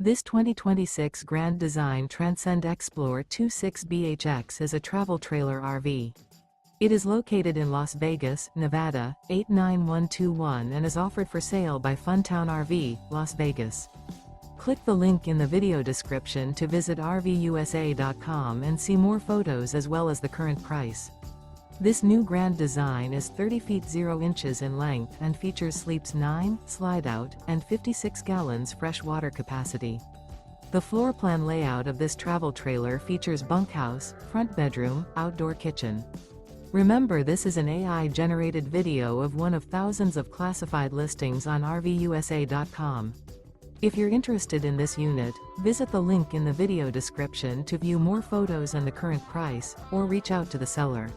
This 2026 Grand Design Transcend Xplor 26BHX is a travel trailer RV. It is located in Las Vegas, Nevada, 89121 and is offered for sale by Funtown RV, Las Vegas. Click the link in the video description to visit RVUSA.com and see more photos as well as the current price. This new Grand Design is 30 feet 0 inches in length and features sleeps 9, slide-out, and 56 gallons fresh water capacity. The floor plan layout of this travel trailer features bunkhouse, front bedroom, outdoor kitchen. Remember, this is an AI-generated video of one of thousands of classified listings on RVUSA.com. If you're interested in this unit, visit the link in the video description to view more photos and the current price, or reach out to the seller.